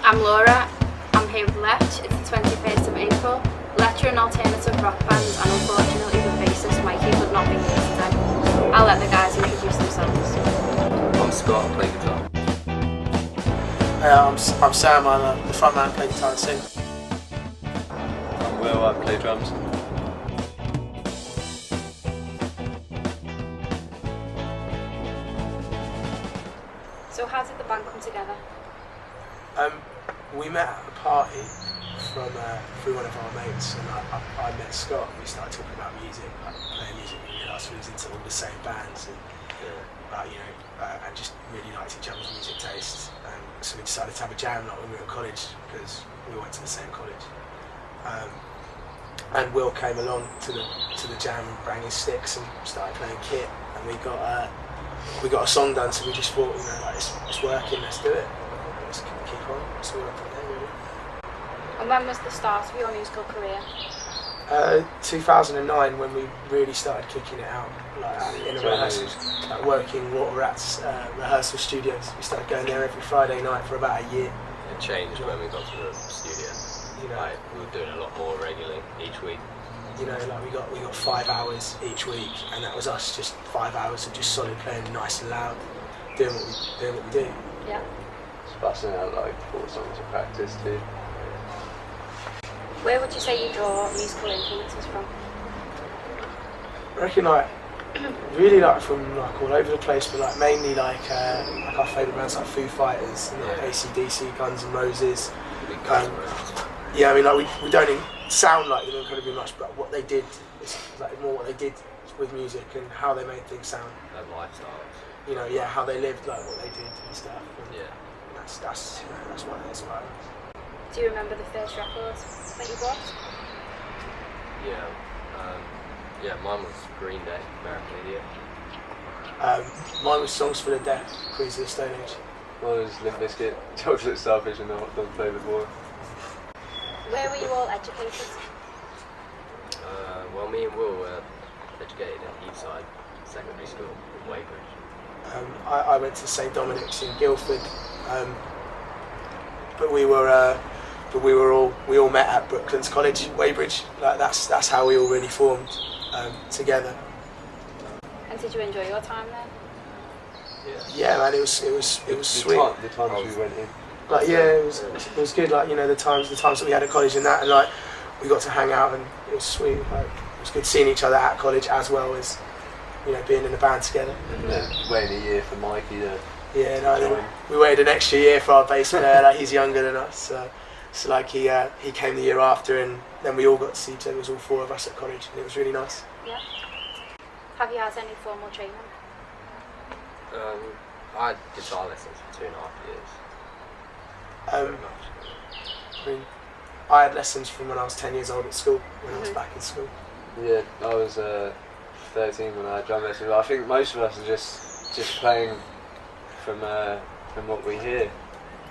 I'm Laura. I'm here with Letch. It's the 21st of April. Letch are an alternative rock band, and unfortunately the bassist Mikey could not be here today. I'll let the guys introduce themselves. I'm Scott, I play guitar. I'm Sam, I'm the frontman, play guitar and sing. I'm Will, I play drums. So how did the band come together? We met at a party through one of our mates, and I met Scott. We started talking about music, like playing music. We realised we was into all the same bands, and and just really liked each other's music tastes. So we decided to have a jam like when we were at college, because we went to the same college. And Will came along to the jam and brought his sticks and started playing kit, and we got a song done. So we just thought, it's working, let's do it. Let's keep on. So we went from there, really. And when was the start of your musical career? 2009, when we really started kicking it out, in a rehearsal, working Water Rats rehearsal studios. We started going there every Friday night for about a year. It changed when we got to the studio. We were doing a lot more regularly each week. We got 5 hours each week, and that was us, just 5 hours of just solid playing nice and loud, doing what we do. Yeah. Busting out like 4 songs of practice too. Where would you say you draw musical influences from? I reckon really from all over the place, but mainly our favourite bands like Foo Fighters and AC/DC, Guns N' Roses. We don't sound like them incredibly much, but what they did is more what they did with music and how they made things sound. Their lifestyles. How they lived, what they did and stuff. And that's what it is about. Do you remember the first record that you bought? Mine was Green Day, American Idiot. Mine was Songs for the Deaf, Queens of the Stone Age. Mine was Limp Bizkit, Chocolate Starfish and the Hot Dog Flavoured Water. Where were you all educated? Me and Will were educated at Eastside Secondary School in Weybridge. I went to St Dominic's in Guildford, but we all met at Brooklands College, Weybridge. That's how we all really formed together. And did you enjoy your time there? Yeah, man, it was sweet. The times we went in. It was good. The times that we had at college and that, and we got to hang out, and it was sweet. It was good seeing each other at college as well as being in a band together. Waiting a year for Mikey to. We waited an extra year for our bass player. He's younger than us, so he came the year after, and then we all got to see each other. It was all 4 of us at college, and it was really nice. Yeah. Have you had any formal training? I had guitar lessons for 2.5 years. I had lessons from when I was 10 years old at school, when I was back in school. Yeah, I was 13 when I had drum lessons. I think most of us are just playing from what we hear.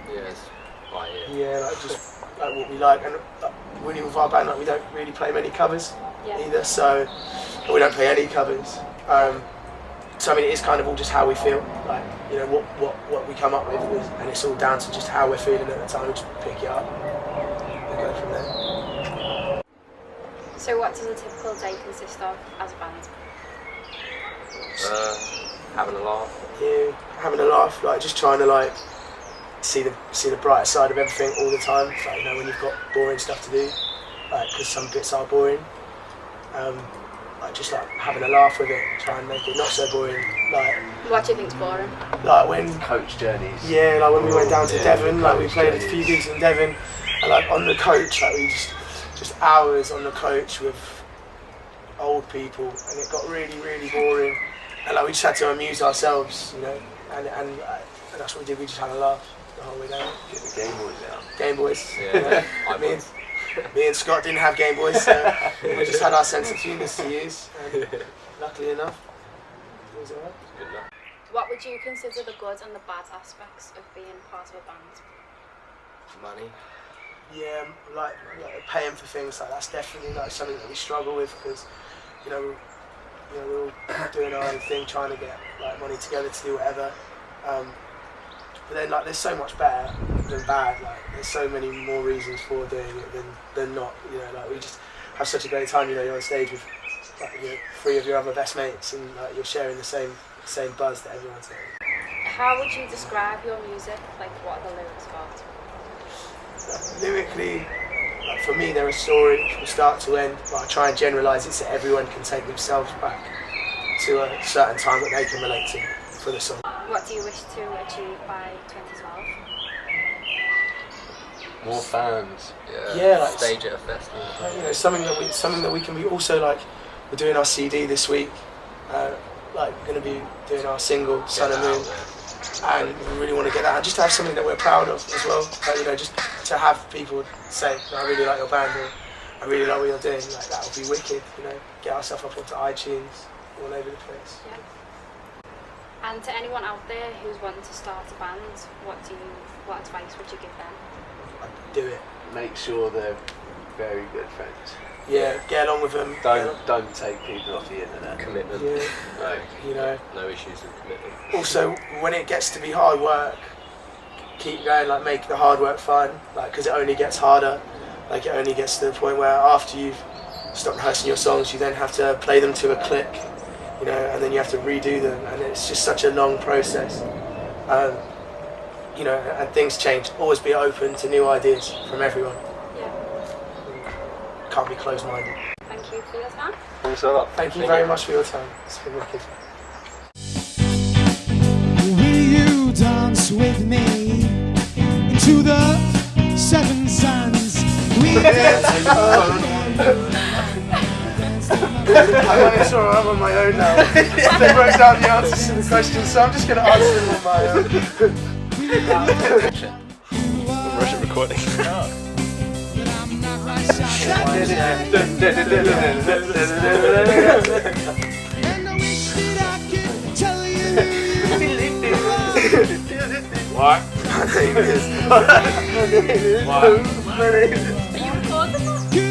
Yes, by ear. Yeah, just what we like, and really with our band, we don't really play many covers either. So we don't play any covers. So it is kind of all just how we feel, what we come up with, and it's all down to just how we're feeling at the time. We just pick it up and go from there. So what does a typical day consist of as a band? Having a laugh. Yeah, having a laugh, just trying to see the brighter side of everything all the time. When you've got boring stuff to do, because some bits are boring. Just having a laugh with it, try and make it not so boring. What do you think's boring? When coach journeys. Yeah, when we went down to Devon, we played a few gigs in Devon, and on the coach, we just hours on the coach with old people, and it got really, really boring. And we just had to amuse ourselves, and that's what we did. We just had a laugh the whole way down. Get the Game Boys out. Game Boys. Yeah. Me and Scott didn't have Game Boys, so we just had our sense of humour to use. And luckily enough, it was alright. Good luck. What would you consider the good and the bad aspects of being part of a band? Money. Yeah, paying for things that's definitely something that we struggle with, because we're all doing our own thing, trying to get money together to do whatever. But then there's so much better than bad. Like, there's so many more reasons for doing it than not. You know, like we just have such a great time. You know, you're on stage with like, you know, 3 of your other best mates, and like, you're sharing the same buzz that everyone's having. How would you describe your music? Like, what are the lyrics about? Lyrically, like, for me, they're a story from start to end. But I try and generalise it so everyone can take themselves back to a certain time that they can relate to for the song. What do you wish to achieve by 2012? More fans. Yeah, like, stage at a festival. You know, something that we can be also like. We're doing our CD this week. Like, we're going to be doing our single Sun and Moon, and we really want to get that. And just to have something that we're proud of as well. Like, you know, just to have people say, "I really like your band," or "I really like what you're doing." Like, that would be wicked. You know, get ourselves up onto iTunes, all over the place. Yeah. And to anyone out there who's wanting to start a band, what advice would you give them? Do it. Make sure they're very good friends. Yeah, get along with them. Don't take people off the internet. Commitment. Yeah. No. You know. No issues with commitment. Also, when it gets to be hard work, keep going. Like, make the hard work fun. Like, because it only gets harder. Like, it only gets to the point where after you've stopped rehearsing your songs, you then have to play them to a click. You know, and then you have to redo them, and it's just such a long process. You know, and things change. Always be open to new ideas from everyone. Yeah. Can't be closed-minded. Thank you for your time. Thanks a lot. Thank you very much for your time. It's been wicked. Will you dance with me into the 7 suns? I'm sure I'm on my own now. They wrote down the answers to the questions, so I'm just going to answer them on my own. Russian recording. What? My name is. Are you recording that?